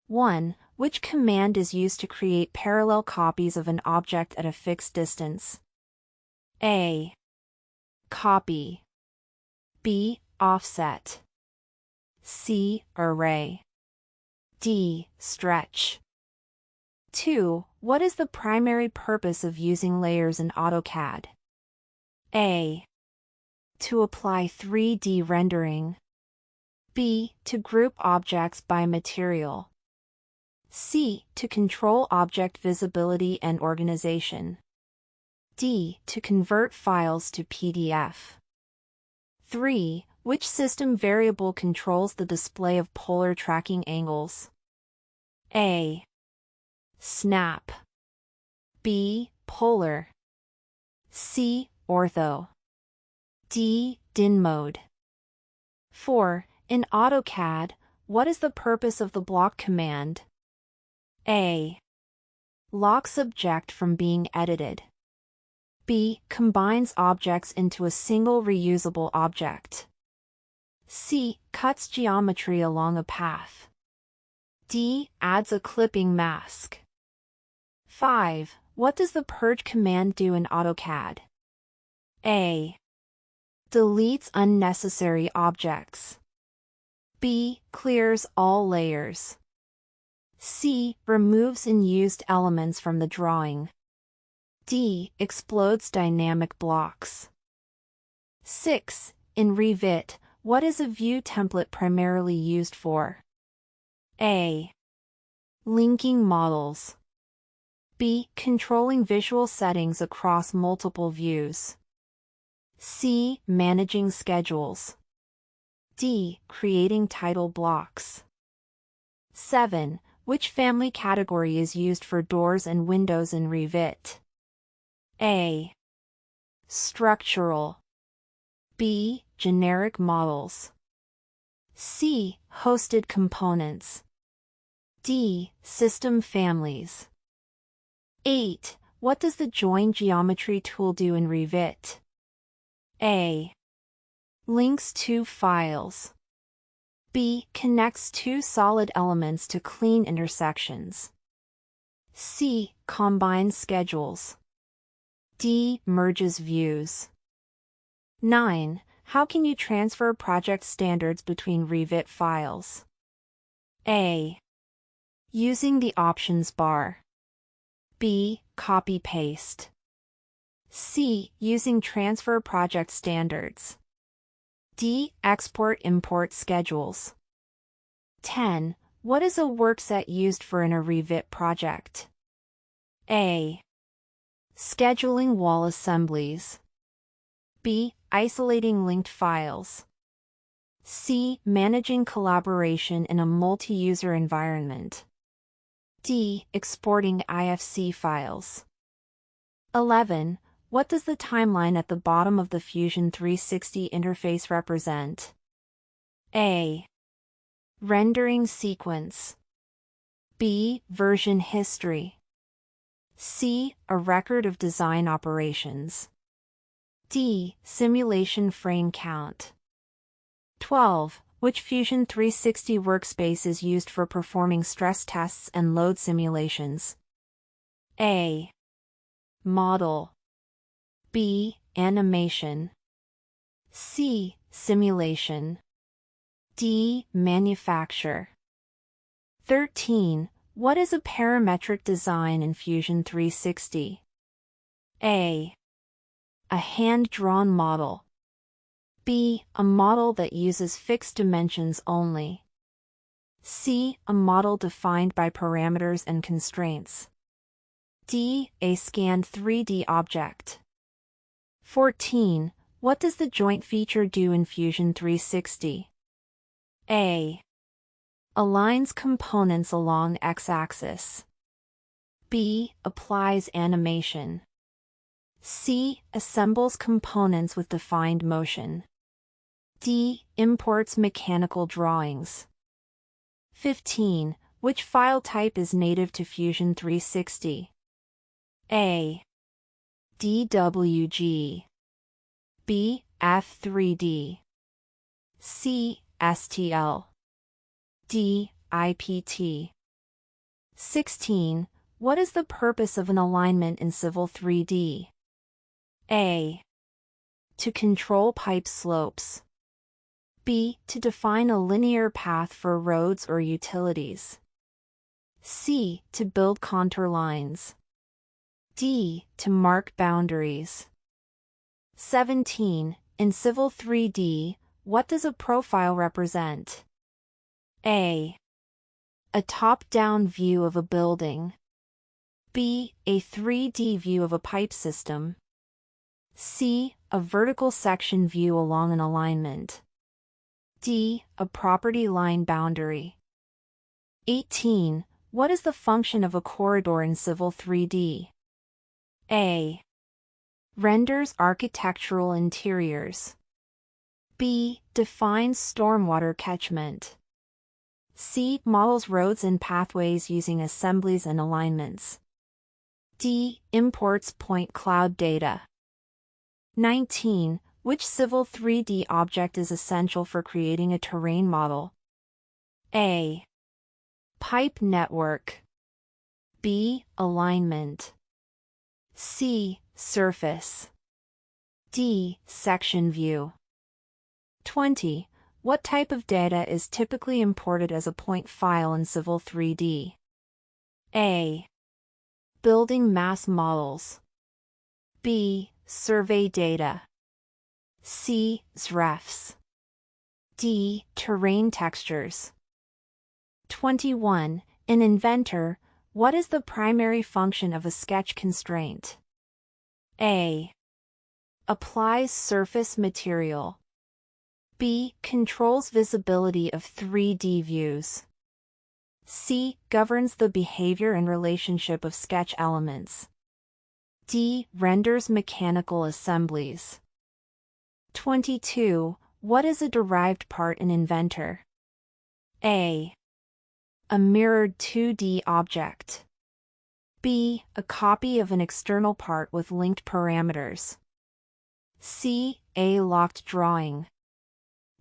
1. Which command is used to create parallel copies of an object at a fixed distance? A. Copy. B. Offset. C. Array. D. Stretch. 2. What is the primary purpose of using layers in AutoCAD? A. To apply 3D rendering. B. To group objects by material. C. To control object visibility and organization. D. To convert files to PDF. 3. Which system variable controls the display of polar tracking angles? A. Snap. B. Polar. C. Ortho. D. DIN mode. 4. In AutoCAD, what is the purpose of the block command? A. Locks object from being edited. B. Combines objects into a single reusable object. C. Cuts geometry along a path. D. Adds a clipping mask. 5. What does the purge command do in AutoCAD? A. Deletes unnecessary objects. B. Clears all layers. C. Removes unused elements from the drawing. D. Explodes dynamic blocks. 6. In Revit, what is a view template primarily used for? A. Linking models. B. Controlling visual settings across multiple views. C. Managing schedules. D. Creating title blocks. 7. Which family category is used for doors and windows in Revit? A. Structural. B. Generic models. C. Hosted components. D. System families. 8. What does the Join Geometry tool do in Revit? A. Links two files. B. Connects two solid elements to clean intersections. C. Combines schedules. D. Merges views. 9. How can you transfer project standards between Revit files? A. Using the options bar. B. Copy-paste. C. Using transfer project standards. D. Export-import schedules. 10. What is a workset used for in a Revit project? A. Scheduling wall assemblies. B. Isolating linked files. C. Managing collaboration in a multi-user environment. D. Exporting IFC files. 11. What does the timeline at the bottom of the Fusion 360 interface represent? A. Rendering sequence. B. Version history. C. A record of design operations. D. Simulation frame count. 12. Which Fusion 360 workspace is used for performing stress tests and load simulations? A. Model. B. Animation. C. Simulation. D. Manufacture. 13. What is a parametric design in Fusion 360? A. A hand-drawn model. B. A model that uses fixed dimensions only. C. A model defined by parameters and constraints. D. A scanned 3D object. 14. What does the joint feature do in Fusion 360? A. Aligns components along x-axis. B. Applies animation. C. Assembles components with defined motion. D. Imports mechanical drawings. 15. Which file type is native to Fusion 360? A. DWG. B. F3D. C. STL. D. IPT. 16. What is the purpose of an alignment in Civil 3D? A. To control pipe slopes. B. To define a linear path for roads or utilities. C. To build contour lines. D. To mark boundaries. 17. In Civil 3D, what does a profile represent? A. A top-down view of a building. B. A 3D view of a pipe system. C. A vertical section view along an alignment. D. A property line boundary. 18. What is the function of a corridor in Civil 3D? A. Renders architectural interiors. B. Defines stormwater catchment. C. Models roads and pathways using assemblies and alignments. D. Imports point cloud data. 19. Which Civil 3D object is essential for creating a terrain model? A. Pipe network. B. Alignment. C. Surface. D. Section view. 20. What type of data is typically imported as a point file in Civil 3D? A. Building mass models. B. Survey data. C. ZREFs. D. Terrain textures. 21. In Inventor, what is the primary function of a sketch constraint? A. Applies surface material. B. Controls visibility of 3D views. C. Governs the behavior and relationship of sketch elements. D. Renders mechanical assemblies. 22. What is a derived part in Inventor? A. A mirrored 2D object. B. A copy of an external part with linked parameters. C. A locked drawing.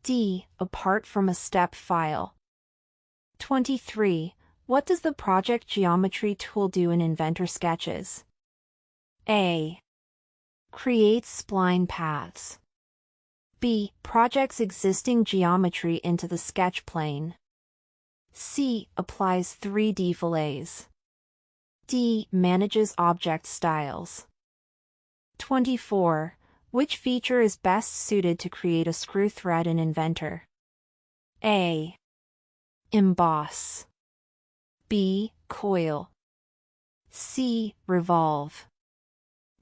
D. A part from a step file. 23. What does the project geometry tool do in Inventor sketches? A. Creates spline paths. B. Projects existing geometry into the sketch plane. C. Applies 3D fillets. D. Manages object styles. 24. Which feature is best suited to create a screw thread in Inventor? A. Emboss. B. Coil. C. Revolve.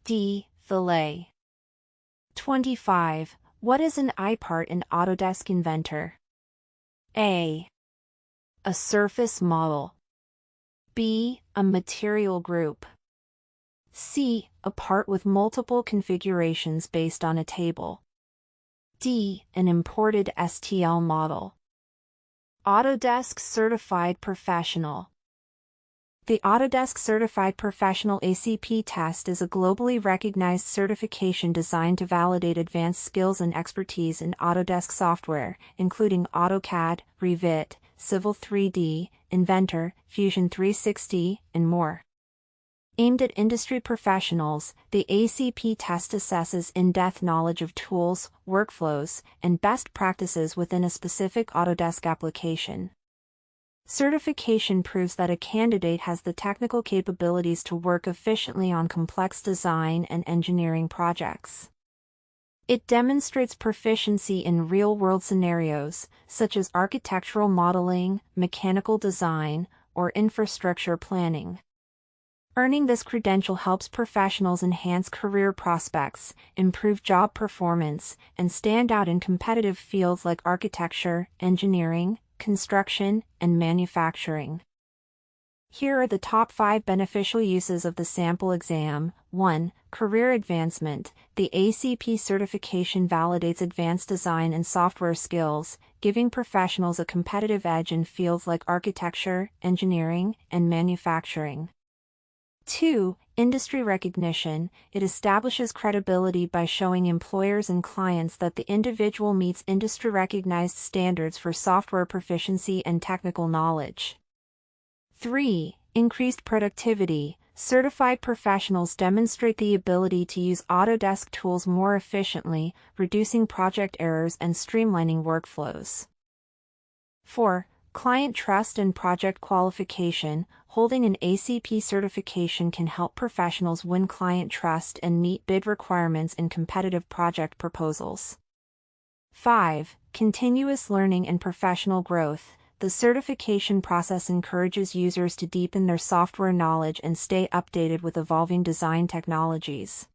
D. Fillet. 25. What is an I part in Autodesk Inventor? A. A surface model. B. A material group. C. A part with multiple configurations based on a table. D. An imported STL model. Autodesk Certified Professional. The Autodesk Certified Professional ACP test is a globally recognized certification designed to validate advanced skills and expertise in Autodesk software, including AutoCAD, Revit, Civil 3D, Inventor, Fusion 360, and more. Aimed at industry professionals, the ACP test assesses in-depth knowledge of tools, workflows, and best practices within a specific Autodesk application. Certification proves that a candidate has the technical capabilities to work efficiently on complex design and engineering projects. It demonstrates proficiency in real-world scenarios, such as architectural modeling, mechanical design, or infrastructure planning. Earning this credential helps professionals enhance career prospects, improve job performance, and stand out in competitive fields like architecture, engineering, construction, and manufacturing. Here are the top 5 beneficial uses of the sample exam. 1. Career advancement. The ACP certification validates advanced design and software skills, giving professionals a competitive edge in fields like architecture, engineering, and manufacturing. 2. Industry recognition. It establishes credibility by showing employers and clients that the individual meets industry-recognized standards for software proficiency and technical knowledge. 3. Increased productivity. Certified professionals demonstrate the ability to use Autodesk tools more efficiently, reducing project errors and streamlining workflows. 4. Client trust and project qualification. Holding an ACP certification can help professionals win client trust and meet bid requirements in competitive project proposals. 5. Continuous learning and professional growth. The certification process encourages users to deepen their software knowledge and stay updated with evolving design technologies.